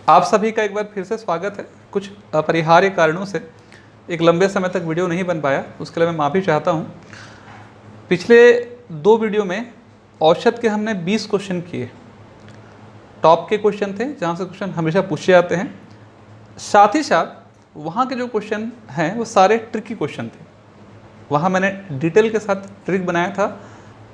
आप सभी का एक बार फिर से स्वागत है। कुछ अपरिहार्य कारणों से एक लंबे समय तक वीडियो नहीं बन पाया, उसके लिए मैं माफ़ी चाहता हूँ। पिछले 2 वीडियो में औसत के हमने 20 क्वेश्चन किए। टॉप के क्वेश्चन थे जहाँ से क्वेश्चन हमेशा पूछे जाते हैं, साथ ही साथ वहाँ के जो क्वेश्चन हैं वो सारे ट्रिकी क्वेश्चन थे। वहाँ मैंने डिटेल के साथ ट्रिक बनाया था।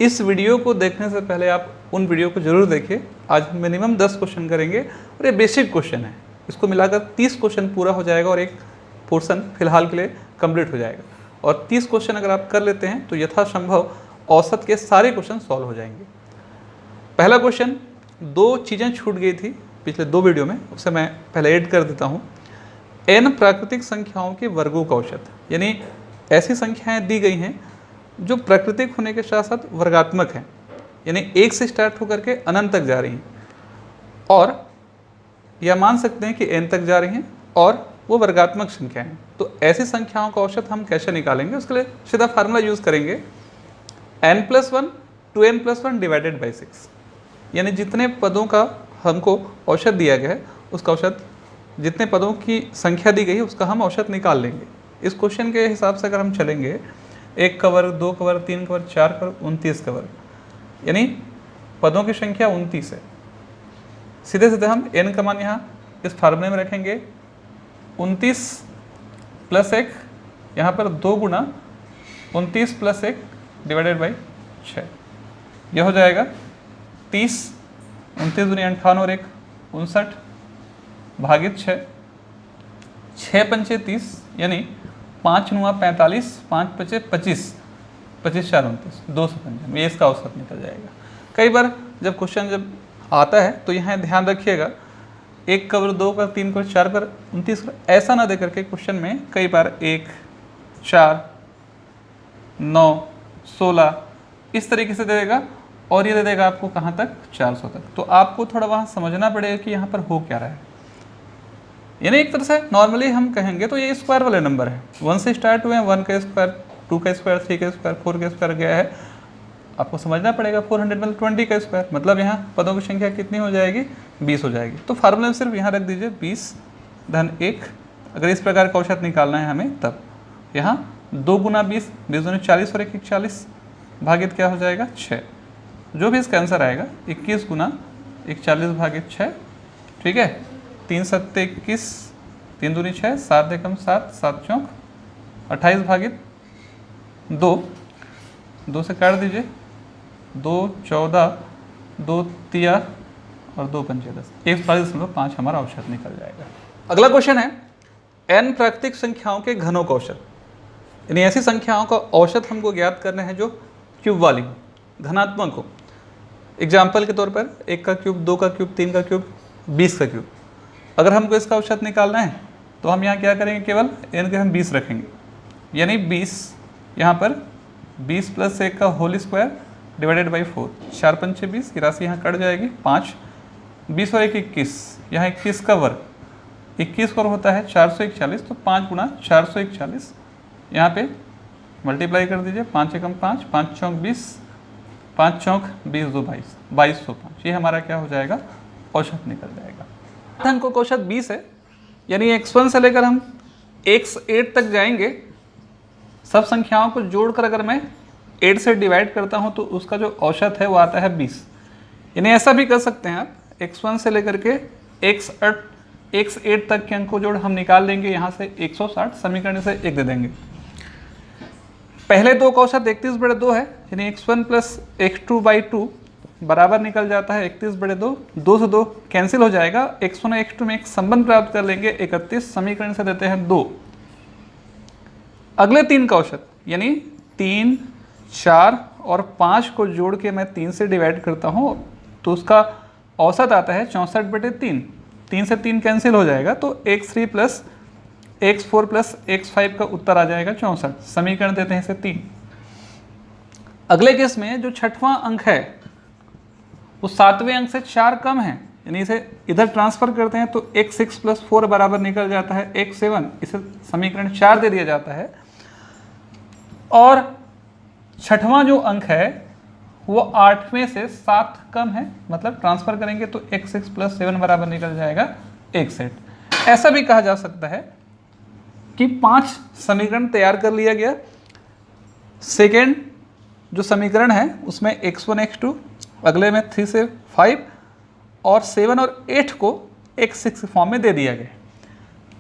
इस वीडियो को देखने से पहले आप उन वीडियो को ज़रूर देखिए। आज हम मिनिमम 10 क्वेश्चन करेंगे और ये बेसिक क्वेश्चन है। इसको मिलाकर 30 क्वेश्चन पूरा हो जाएगा और एक पोर्शन फिलहाल के लिए कंप्लीट हो जाएगा। और 30 क्वेश्चन अगर आप कर लेते हैं तो यथासंभव औसत के सारे क्वेश्चन सॉल्व हो जाएंगे। पहला क्वेश्चन, 2 चीज़ें छूट गई थी पिछले 2 वीडियो में, उसे मैं पहले ऐड कर देता हूँ। n प्राकृतिक संख्याओं के वर्गों का औसत, यानी ऐसी संख्याएं दी गई हैं जो प्राकृतिक होने के साथ साथ वर्गात्मक हैं, यानी 1 से स्टार्ट होकर के अनंत तक जा रही हैं, और यह मान सकते हैं कि n तक जा रही हैं और वो वर्गात्मक संख्या हैं। तो ऐसी संख्याओं का औसत हम कैसे निकालेंगे? उसके लिए सीधा फार्मूला यूज़ करेंगे, n+1 2n+1 डिवाइडेड बाई 6, यानी जितने पदों का हमको औसत दिया गया है उसका औसत, जितने पदों की संख्या दी गई है उसका हम औसत निकाल लेंगे। इस क्वेश्चन के हिसाब से अगर हम चलेंगे, 1 का वर्ग, 2 का वर्ग, 3 का वर्ग, 4 का वर्ग, 29 का वर्ग, यानी पदों की संख्या 29 है। सीधे सीधे हम n का मान यहाँ इस फार्मूले में रखेंगे, 29 + 1, यहाँ पर 2 गुना 29 + 1 डिवाइडेड बाई 6, यह हो जाएगा 30। 29 दूनी 58 और 1 59 भागित 6, 6 पंचे 30, यानी 5 9 45, 5 5 25, 25 4 29, 255, ये इसका औसत निकल जाएगा। कई बार जब क्वेश्चन जब आता है तो यहाँ ध्यान रखिएगा, 1 का वर्ग, 2 का, 3 का, 4 का, 29 का, ऐसा ना दे करके क्वेश्चन में कई बार 1 4 9 16 इस तरीके से दे देगा, और ये दे देगा आपको कहाँ तक, 400 तक। तो आपको थोड़ा वहाँ समझना पड़ेगा कि यहाँ पर हो क्या रहा है। यानी एक तरह से नॉर्मली हम कहेंगे तो ये स्क्वायर वाले नंबर है, 1 से स्टार्ट हुए हैं, 1 का स्क्वायर, 2 का स्क्वायर, 3 का स्क्वायर, 4 का स्क्वायर गया है। आपको समझना पड़ेगा 400 मतलब 20 का स्क्वायर, मतलब यहाँ पदों की संख्या कितनी हो जाएगी, 20 हो जाएगी। तो फार्मूला में सिर्फ यहाँ रख दीजिए 20 धन 1। अगर इस प्रकार का औसत निकालना है हमें, तब यहाँ 2 गुना 20, 20 दूनी 40 और 1 40 भागित क्या हो जाएगा, 6। जो भी इसका आंसर आएगा 21 गुना 41 भागित 6, ठीक है। 3 7 21, 3 दूनी 6, 7 एकम 7, 7 चौक 28 भागित 2, 2 से काट दीजिए, 2 14, 2 तिया और 2 पंचे 10, 140.5 हमारा औसत निकल जाएगा। अगला क्वेश्चन है, n प्राकृतिक संख्याओं के घनों का औसत, यानी ऐसी संख्याओं का औसत हमको ज्ञात करना है जो क्यूब वाली हो, धनात्मक हो। एग्जाम्पल के तौर पर 1 का क्यूब, 2 का क्यूब, 3 का क्यूब, 20 का क्यूब। अगर हमको इसका औसत निकालना है तो हम यहाँ क्या करेंगे, केवल n के हम 20 रखेंगे, यानी 20 यहाँ पर 20 + 1 का होल स्क्वायर डिवाइडेड बाई 4, 4 पंचे 20 की राशि यहाँ कट जाएगी, 5, 20 और 1 21, यहाँ 21 का वर्ग, 21 वर्ग होता है 441, तो 5 गुना 441 यहाँ पे मल्टीप्लाई कर दीजिए, 5 एकम 5, 5 चौक 20, 5 चौक 20, 2 22, 2205, ये हमारा क्या हो जाएगा, औसत निकल जाएगा। अंकों का औसत 20 है, यानी x1 से लेकर हम x8 तक जाएंगे। सब संख्याओं को जोड़कर अगर मैं 8 से डिवाइड करता हूं तो उसका जो औसत है वो आता है 20। यानी ऐसा भी कर सकते हैं आप, x1 से लेकर के x8 तक के अंक को जोड़ हम निकाल लेंगे यहाँ से 160, समीकरण से 1 दे देंगे। पहले 2 का औसत 31/2 है, यानी x1 + x2/2 बराबर निकल जाता है 31/2, 2 से 2 कैंसिल हो जाएगा, x1 और x2 में एक संबंध प्राप्त कर लेंगे 31, समीकरण से देते हैं 2। अगले 3 का औसत, यानी 3, 4 और 5 को जोड़ के मैं 3 से डिवाइड करता हूँ तो उसका औसत आता है 64/3, 3 से 3 कैंसिल हो जाएगा, तो x3 + x4 + x5 का उत्तर आ जाएगा 64, समीकरण देते हैं इसे 3। अगले केस में जो 6वां अंक है वो 7वें अंक से 4 कम है, यानी इसे इधर ट्रांसफर करते हैं तो x6 + 4 बराबर निकल जाता है x7, इसे समीकरण 4 दे दिया जाता है। और 6वां जो अंक है वो 8वें से 7 कम है, मतलब ट्रांसफर करेंगे तो x6 + 7 बराबर निकल जाएगा एक सेट। ऐसा भी कहा जा सकता है कि 5 समीकरण तैयार कर लिया गया। सेकेंड जो समीकरण है उसमें x1 x2, अगले में 3 से 5 और 7 और 8 को x6 फॉर्म में दे दिया गया।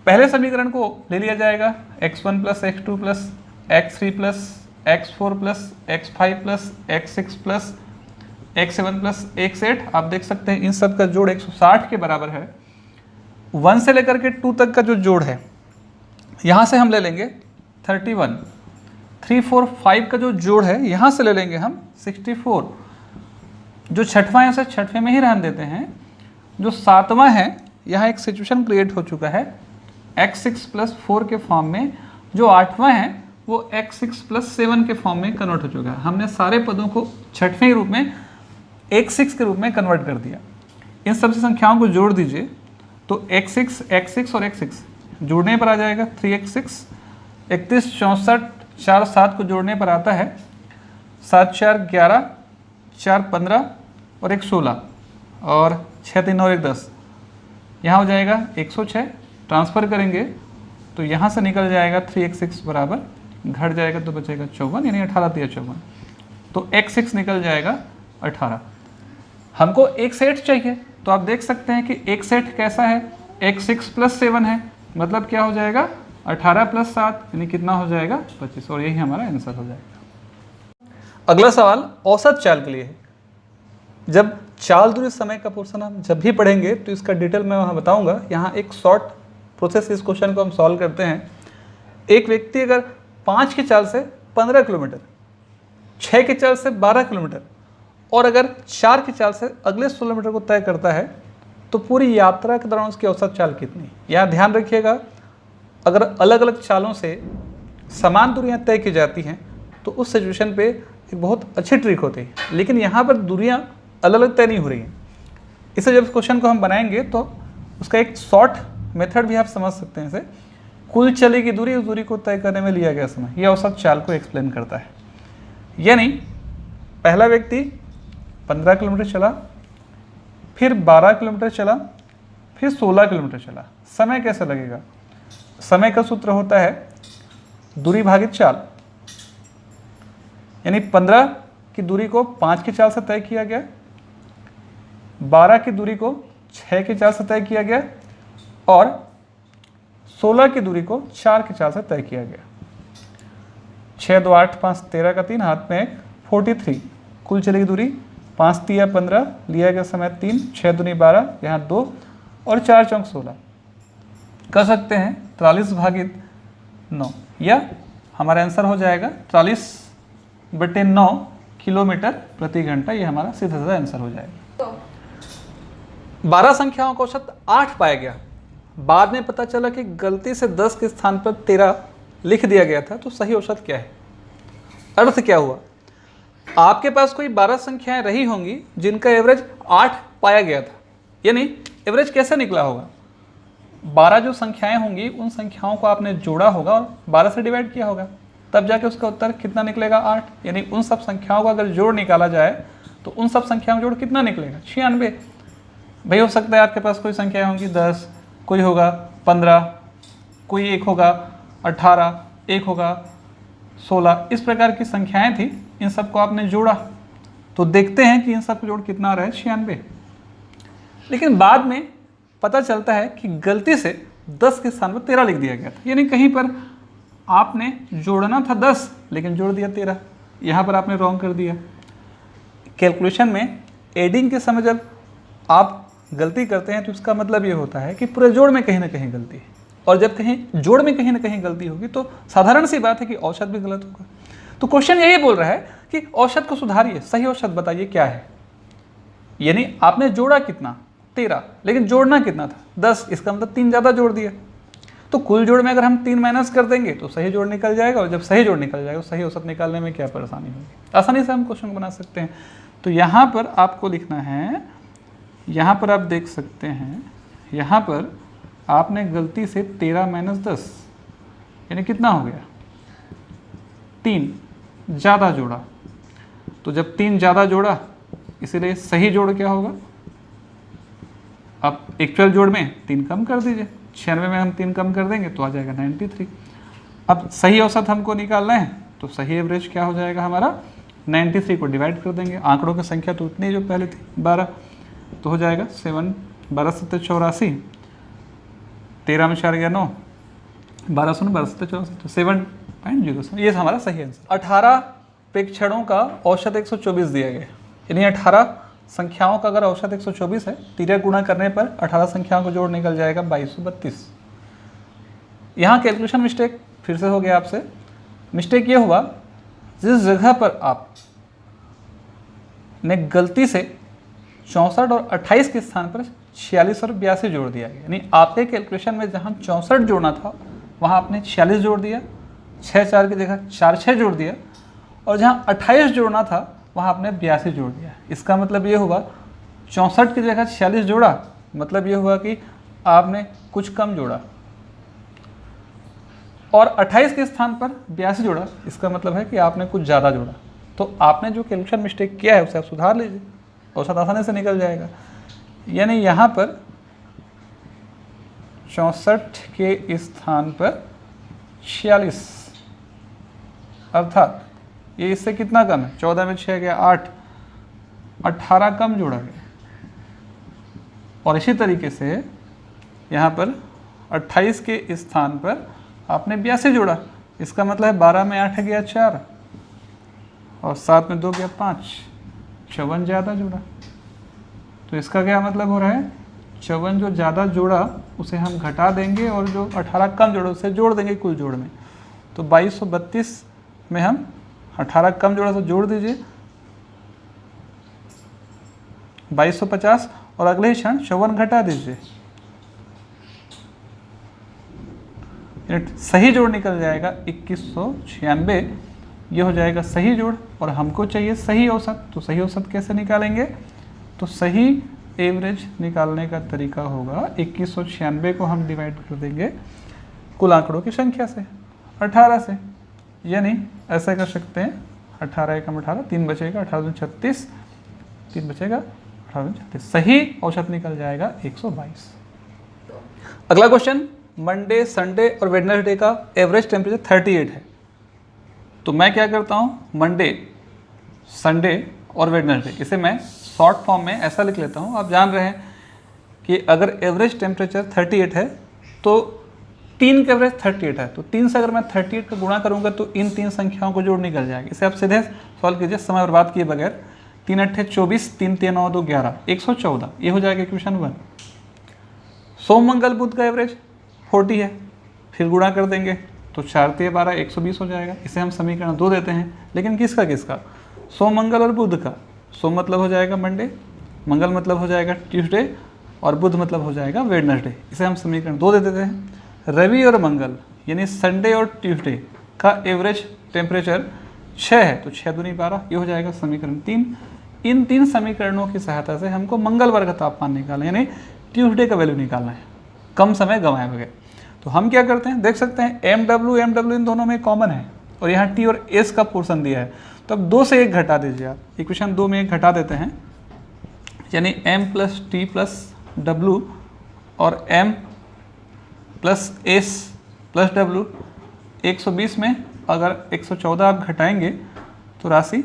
पहले समीकरण को ले लिया जाएगा x1 plus x2 plus x3 plus x4 plus x5 plus x6 plus x7 plus x8। आप देख सकते हैं इन सब का जोड़ 160 के बराबर है। 1 से लेकर के 2 तक का जो जोड़ है यहाँ से हम ले लेंगे 31। 3, 4, 5 का जो जोड़ है यहाँ से ले लेंगे हम 64। जो छठवां है उसे छठवें में ही रहने देते हैं। जो सातवां है यहाँ एक सिचुएशन क्रिएट हो चुका है x6 प्लस 4 के फॉर्म में। जो आठवां है वो x6 प्लस 7 के फॉर्म में कन्वर्ट हो चुका है। हमने सारे पदों को छठवें रूप में x6 के रूप में कन्वर्ट कर दिया। इन सबसे संख्याओं को जोड़ दीजिए तो x6, x6 और x6 जोड़ने पर आ जाएगा 3x6। 31, 64, 4, 7 को जोड़ने पर आता है 7, 4, 11, 4, 15 और 1, 16 और 6, 3 और 1, 10। यहाँ हो जाएगा 106। ट्रांसफ़र करेंगे तो यहाँ से निकल जाएगा 3x6 बराबर, घट जाएगा तो बचेगा 54, यानी 18 3 54। तो x6 निकल जाएगा 18। हमको एक सेट चाहिए तो आप देख सकते हैं कि एक सेट कैसा है, x6 प्लस 7 है, मतलब क्या हो जाएगा 18 प्लस 7, यानी कितना हो जाएगा 25, और यही हमारा आंसर हो जाएगा। अगला सवाल औसत चाल के लिए है। जब चाल दूरी समय का पोर्शन हम जब भी पढ़ेंगे तो इसका डिटेल मैं वहाँ बताऊँगा। यहाँ एक शॉर्ट प्रोसेस इस क्वेश्चन को हम सॉल्व करते हैं। एक व्यक्ति अगर 5 की चाल से 15 किलोमीटर, 6 की चाल से 12 किलोमीटर और अगर 4 की चाल से अगले 16 किलोमीटर को तय करता है तो पूरी यात्रा के दौरान उसकी औसत चाल कितनी। यहाँ ध्यान रखिएगा, अगर अलग अलग चालों से समान दूरियाँ तय की जाती हैं तो उस सिचुएशन पे एक बहुत अच्छी ट्रिक होती है, लेकिन यहाँ पर दूरियाँ अलग अलग तय नहीं हो रही हैं। इसे जब क्वेश्चन को हम बनाएंगे तो उसका एक शॉर्ट मेथड भी आप समझ सकते हैं। इसे कुल चली की दूरी, उस दूरी को तय करने में लिया गया समय, यह औसत चाल को एक्सप्लेन करता है। यानी पहला व्यक्ति 15 किलोमीटर चला, फिर 12 किलोमीटर चला, फिर 16 किलोमीटर चला। समय कैसे लगेगा? समय का सूत्र होता है दूरी भागित चाल, यानी 15 की दूरी को 5 की चाल से तय किया गया, 12 की दूरी को 6 की चाल से तय किया गया और 16 की दूरी को 4 की चाल से तय किया गया। 6, 2, 8, 5, 13 का 3, हाथ में 1, 43। कुल चलेगी दूरी 5 3 15, लिया गया समय 3, 6 दूनी 12, यहाँ 2 और 4 चौक 16। कर सकते हैं 43 भागित 9, या हमारा आंसर हो जाएगा 43/9 किलोमीटर प्रति घंटा। ये हमारा सीधा सीधा आंसर हो जाएगा। 12 संख्याओं का औसत 8 पाया गया। बाद में पता चला कि गलती से 10 के स्थान पर 13 लिख दिया गया था, तो सही औसत क्या है? अर्थ क्या हुआ? आपके पास कोई 12 संख्याएं रही होंगी जिनका एवरेज 8 पाया गया था, यानी एवरेज कैसे निकला होगा? 12 जो संख्याएं होंगी उन संख्याओं को आपने जोड़ा होगा और 12 से डिवाइड किया होगा, तब जाके उसका उत्तर कितना निकलेगा? 8। यानी उन सब संख्याओं का अगर जोड़ निकाला जाए तो उन सब संख्याओं का जोड़ कितना निकलेगा? 96। भाई हो सकता है आपके पास कोई संख्याएं होंगी 10, कोई होगा 15, कोई एक होगा 18, एक होगा 16, इस प्रकार की संख्याएं थी। इन सबको आपने जोड़ा तो देखते हैं कि इन सब का जोड़ कितना आ रहा है? 96। लेकिन बाद में पता चलता है कि गलती से 10 के स्थान पर 13 लिख दिया गया था, यानी कहीं पर आपने जोड़ना था 10 लेकिन जोड़ दिया 13। यहाँ पर आपने रॉन्ग कर दिया। कैलकुलेशन में एडिंग के समय जब आप गलती करते हैं तो इसका मतलब ये होता है कि पूरे जोड़ में कहीं ना कहीं गलती है, और जब कहीं जोड़ में कहीं ना कहीं गलती होगी तो साधारण सी बात है कि औसत भी गलत होगा। तो क्वेश्चन यही बोल रहा है कि औसत को सुधारिए, सही औसत बताइए क्या है। यानी आपने जोड़ा कितना? 13, लेकिन जोड़ना कितना था? 10, इसका मतलब 3 ज़्यादा जोड़ दिया। तो कुल जोड़ में अगर हम 3 माइनस कर देंगे तो सही जोड़ निकल जाएगा, और जब सही जोड़ निकल जाएगा तो सही औसत निकालने में क्या परेशानी होगी? आसानी से हम क्वेश्चन बना सकते हैं। तो यहाँ पर आपको लिखना है, यहाँ पर आप देख सकते हैं, यहाँ पर आपने गलती से 13 माइनस 10 यानी कितना हो गया? 3 ज़्यादा जोड़ा। तो जब 3 ज़्यादा जोड़ा, इसीलिए सही जोड़ क्या होगा? अब एक्चुअल जोड़ में 3 कम कर दीजिए, 96 में हम 3 कम कर देंगे तो आ जाएगा 93। अब सही औसत हमको निकालना है तो सही एवरेज क्या हो जाएगा हमारा, 93 को डिवाइड कर देंगे, आंकड़ों की संख्या तो उतनी जो पहले थी 12, तो हो जाएगा 7, 12 7 84, 13 में 4 गया 9, 12 सुन 12 7 84, तो 7.07 ये हमारा सही आंसर। 18 प्रेक्षणों का औसत 124 दिया गया, यानी 18 संख्याओं का अगर औसत 124 है, 13 गुणा करने पर 18 संख्याओं को जोड़ निकल जाएगा 2232। यहाँ कैलकुलेशन मिस्टेक फिर से हो गया आपसे। मिस्टेक ये हुआ, जिस जगह पर आप ने गलती से 64 और 28 के स्थान पर 46 और 82 जोड़ दिया गया, यानी आपके कैलकुलेशन में जहाँ 64 जोड़ना था वहाँ आपने 46 जोड़ दिया, 6 4 की जगह 4 6 जोड़ दिया, और जहाँ 28 जोड़ना था वहाँ आपने 82 जोड़ दिया। इसका मतलब ये हुआ 64 की जगह 46 जोड़ा, मतलब ये हुआ कि आपने कुछ कम जोड़ा, और 28 के स्थान पर 82 जोड़ा, इसका मतलब है कि आपने कुछ ज़्यादा जोड़ा। तो आपने जो कैलकुलेशन मिस्टेक किया है उसे आप सुधार लीजिए, औसत आसानी से निकल जाएगा। यानी यहाँ पर 64 के स्थान पर 46, अर्थात ये इससे कितना कम है, 14 में 6 गया 8, 18 कम जोड़ा गया। और इसी तरीके से यहाँ पर 28 के स्थान पर आपने 82 जोड़ा, इसका मतलब है 12 में 8 गया 4, और 7 में 2 गया 5, 54 ज़्यादा जोड़ा। तो इसका क्या मतलब हो रहा है, 54 जो ज़्यादा जोड़ा उसे हम घटा देंगे और जो 18 कम जोड़ा उसे जोड़ देंगे कुल जोड़ में। तो 2232 में हम 18 कम जोड़ा तो जोड़ दीजिए 2250, और अगले ही क्षण 54 घटा दीजिए, सही जोड़ निकल जाएगा 2196। ये हो जाएगा सही जोड़, और हमको चाहिए सही औसत। तो सही औसत कैसे निकालेंगे, तो सही एवरेज निकालने का तरीका होगा 2196 को हम डिवाइड कर देंगे कुल आंकड़ों की संख्या से 18 से, यानी ऐसा कर सकते हैं 18 एकम 18, 3 बचेगा 18 36, 3 बचेगा 18 36, सही औसत निकल जाएगा 122। अगला क्वेश्चन, मंडे संडे और वेडनेसडे का एवरेज टेम्परेचर 38 है। तो मैं क्या करता हूँ, मंडे संडे और वेडनेसडे, इसे मैं शॉर्ट फॉर्म में ऐसा लिख लेता हूँ। आप जान रहे हैं कि अगर एवरेज टेम्परेचर 38 है तो 3 का एवरेज 38 है, तो 3 से अगर मैं 38 का गुणा करूँगा तो इन 3 संख्याओं को जोड़ निकल जाएगा। इसे आप सीधे सॉल्व कीजिए समय बर्बाद किए बगैर। 3 8 24, 3 3 9 2 11, 114, ये हो जाएगा इक्वेशन 1। सोम मंगल बुध का एवरेज 40 है, फिर गुणा कर देंगे तो 4 3 12, 120 हो जाएगा। इसे हम समीकरण 2 देते हैं, लेकिन किसका किसका, सोम मंगल और बुध का। सोम मतलब हो जाएगा मंडे, मंगल मतलब हो जाएगा ट्यूसडे, और बुध मतलब हो जाएगा वेडनेसडे। इसे हम समीकरण 2 दे देते हैं। रवि और मंगल यानी संडे और ट्यूसडे का एवरेज टेम्परेचर 6 है, तो 6 दूनी 12, ये हो जाएगा समीकरण 3। इन 3 समीकरणों की सहायता से हमको मंगलवार का तापमान निकालना है, यानी ट्यूसडे का वैल्यू निकालना है, कम समय गंवाए बगैर। तो हम क्या करते हैं, देख सकते हैं एम डब्ल्यू इन दोनों में कॉमन है, और यहाँ टी और एस का पोर्शन दिया है, तो अब 2 से 1 घटा दीजिए आप। इक्वेशन 2 में 1 घटा देते हैं, यानी M plus T plus W और M plus S plus W. 120 में अगर 114 आप घटाएंगे तो राशि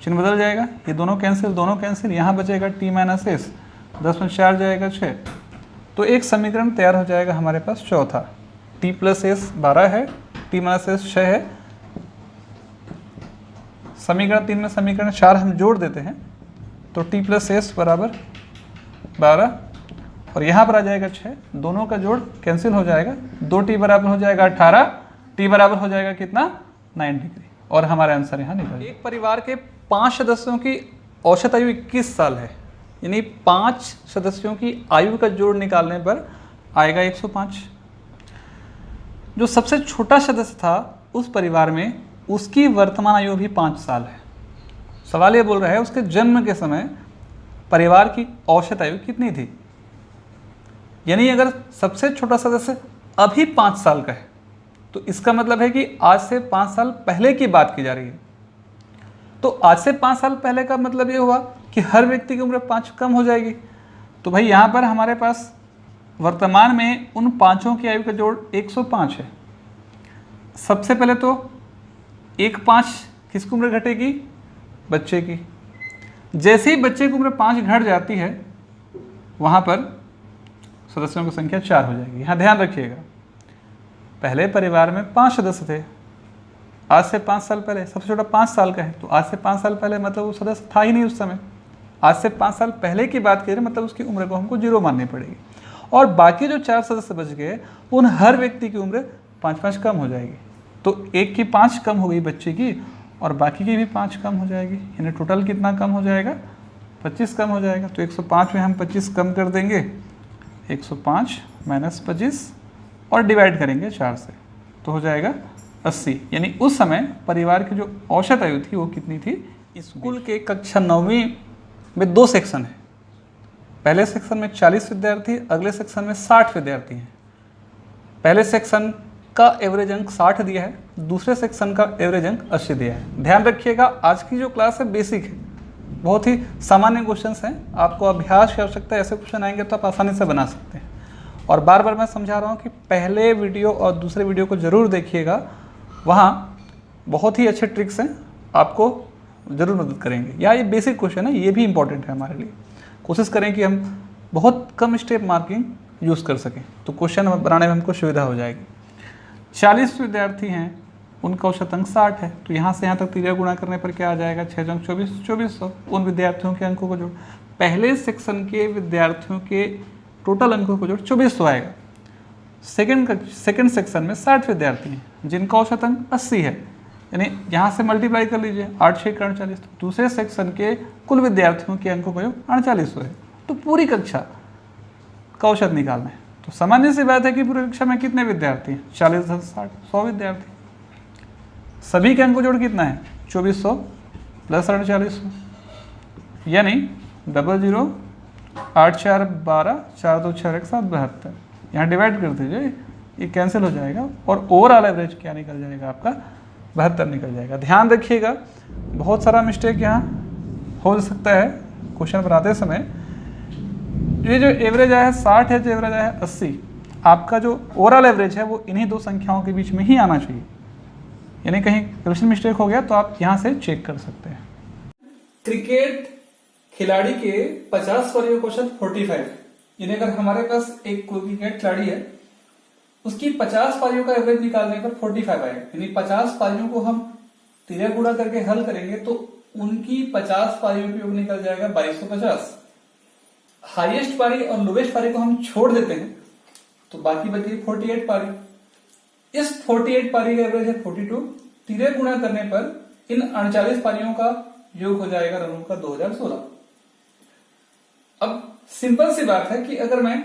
चिन्ह बदल जाएगा, ये दोनों कैंसिल, यहाँ बचेगा टी माइनस एस, 10 में 4 जाएगा 6, तो एक समीकरण तैयार हो जाएगा हमारे पास चौथा। टी प्लस एस 12 है, टी माइनस एस 6 है। समीकरण 3 में समीकरण 4 हम जोड़ देते हैं, तो टी प्लस एस बराबर 12, और यहाँ पर आ जाएगा 6, दोनों का जोड़ कैंसिल हो जाएगा, 2t बराबर हो जाएगा 18, t बराबर हो जाएगा कितना 9 डिग्री, और हमारा आंसर यहाँ निकल। एक परिवार के 5 सदस्यों की औसत आयु 21 साल है, यानी 5 सदस्यों की आयु का जोड़ निकालने पर आएगा 105। जो सबसे छोटा सदस्य था उस परिवार में, उसकी वर्तमान आयु भी 5 साल है। सवाल ये बोल रहा है उसके जन्म के समय परिवार की औसत आयु कितनी थी, यानी अगर सबसे छोटा सदस्य अभी 5 साल का है तो इसका मतलब है कि आज से 5 साल पहले की बात की जा रही है। तो आज से 5 साल पहले का मतलब ये हुआ कि हर व्यक्ति की उम्र 5 कम हो जाएगी, तो भाई यहाँ पर हमारे पास वर्तमान में उन पाँचों की आयु का जोड़ 105 है। सबसे पहले तो 1-5 किसकी उम्र घटेगी? बच्चे की। जैसे ही बच्चे की उम्र 5 घट जाती है वहाँ पर सदस्यों की संख्या 4 हो जाएगी। यहाँ ध्यान रखिएगा, पहले परिवार में 5 सदस्य थे, आज से 5 साल पहले सबसे छोटा 5 साल का है, तो आज से 5 साल पहले मतलब वो सदस्य था ही नहीं उस समय। आज से 5 साल पहले की बात करें मतलब उसकी उम्र को हमको 0 माननी पड़ेगी। और बाकी जो 4 सदस्य बच गए उन हर व्यक्ति की उम्र 5-5 कम हो जाएगी। तो एक की 5 कम हो गई बच्चे की और बाकी की भी 5 कम हो जाएगी, यानी टोटल कितना कम हो जाएगा? 25 कम हो जाएगा। तो 105 में हम 25 कम कर देंगे, 105 - 25 और डिवाइड करेंगे 4 से, तो हो जाएगा 80। यानी उस समय परिवार की जो औसत आयु थी वो कितनी थी? स्कूल के कक्षा 9वीं में 2 सेक्शन है। पहले सेक्शन में 40 विद्यार्थी, अगले सेक्शन में 60 विद्यार्थी हैं। पहले सेक्शन का एवरेज अंक 60 दिया है, दूसरे सेक्शन का एवरेज अंक 80 दिया है। ध्यान रखिएगा, आज की जो क्लास है बेसिक है, बहुत ही सामान्य क्वेश्चंस हैं। आपको अभ्यास की आवश्यकता है, ऐसे क्वेश्चन आएंगे तो आप आसानी से बना सकते हैं। और बार बार मैं समझा रहा हूँ कि पहले वीडियो और दूसरे वीडियो को ज़रूर देखिएगा, वहाँ बहुत ही अच्छे ट्रिक्स हैं, आपको ज़रूर मदद करेंगे। या ये बेसिक क्वेश्चन है, ये भी इंपॉर्टेंट है हमारे लिए। कोशिश करें कि हम बहुत कम स्टेप मार्किंग यूज़ कर सकें, तो क्वेश्चन बनाने में हमको सुविधा हो जाएगी। 40 विद्यार्थी हैं, उनका औसत अंक 60 है, तो यहाँ से यहाँ तक 3 गुणा करने पर क्या आ जाएगा? 6 अंक 2400। उन विद्यार्थियों के अंकों को जोड़, पहले सेक्शन के विद्यार्थियों के टोटल अंकों को जोड़ 2400 आएगा। सेकंड सेक्शन में 60 विद्यार्थी हैं जिनका औसत अंक 80 है, यानी यहाँ से मल्टीप्लाई कर लीजिए, 8×6 = 48। तो दूसरे सेक्शन के कुल विद्यार्थियों के अंकों का योग 4800 है। तो पूरी कक्षा का औसत निकालना है। तो सामान्य सी बात है कि पूरी कक्षा में कितने विद्यार्थी हैं? 40 + 60 100 विद्यार्थी। सभी के अंकों जोड़ कितना है? 2400 + 4800, यानी 00 8 4 12 4 2 6 1 7 72। यहाँ डिवाइड कर दीजिए, ये कैंसिल हो जाएगा और ओवरऑल एवरेज क्या निकल जाएगा? आपका 72 निकल जाएगा। ध्यान रखिएगा, बहुत सारा मिस्टेक यहाँ हो सकता है क्वेश्चन बनाते समय। ये जो एवरेज आया है 60 है, जो एवरेज आया है 80, आपका जो ओवरऑल एवरेज है वो इन्हीं 2 संख्याओं के बीच में ही आना चाहिए। यानी कहीं क्वेश्चन मिस्टेक हो गया तो आप यहाँ से चेक कर सकते हैं। क्रिकेट खिलाड़ी के 50 पारियों का औसत 45, यानी अगर हमारे पास एक कोई क्रिकेट खिलाड़ी है, उसकी 50 पारियों का एवरेज निकालने पर 45 आएगा। यानी 50 पारियों को हम 3 गुणा करके हल करेंगे तो उनकी 50 पारियों का योग निकल जाएगा 2250। हाईएस्ट पारी और लोवेस्ट पारी को हम छोड़ देते हैं तो बाकी बची 48 पारी। इस 48 पारी का एवरेज है 42, 3 गुणा करने पर इन 38 पारियों का योग हो जाएगा रनों का 2016। अब सिंपल सी बात है कि अगर मैं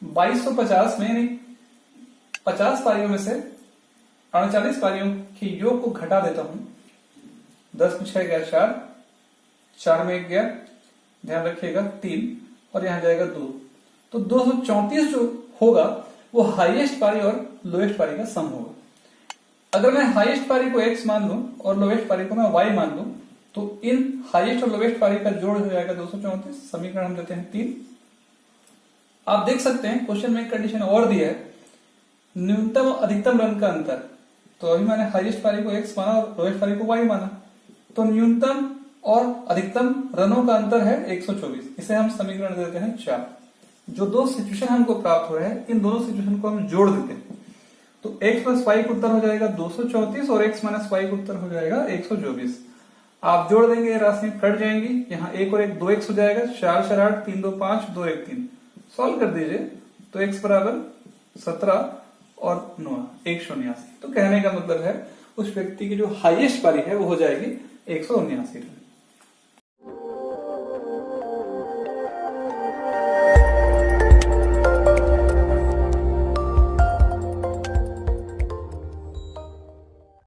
2250 में यानी 50 पारियों में से 38 पारियों के योग को घटा देता हूं, 10 में 6 गया 4, 4 में 1 गया, ध्यान रखिएगा 3, और यहां जाएगा 2, तो 234 जो होगा वो हाईएस्ट पारी और लोएस्ट पारी का सम होगा। अगर मैं हाईएस्ट पारी को x मान लूं और लोएस्ट पारी को मैं y मान लूं तो इन हाईएस्ट और लोएस्ट पारी का जोड़ हो जाएगा 234। समीकरण हम देते हैं 3। आप देख सकते हैं क्वेश्चन में एक कंडीशन और दिया है, न्यूनतम अधिकतम रन का अंतर। तो अभी मैंने हाईएस्ट पारी को x माना और लोएस्ट पारी को y माना, तो न्यूनतम और अधिकतम रनों का अंतर है 124। इसे हम समीकरण देते हैं 4। जो 2 सिचुएशन हमको प्राप्त हो रहे हैं, इन दोनों सिचुएशन को हम जोड़ देते हैं तो x + y का उत्तर हो जाएगा 234 और x - y का उत्तर हो जाएगा 124। आप जोड़ देंगे, राशि कट जाएंगी, यहाँ 1 और 1 2x हो जाएगा, 4 4 8 3 2 5 2 1 3। सॉल्व कर दीजिए तो x = 17 और 9 179। तो कहने का मतलब है उस व्यक्ति की जो हाईएस्ट पारी है वो हो जाएगी 179 रन।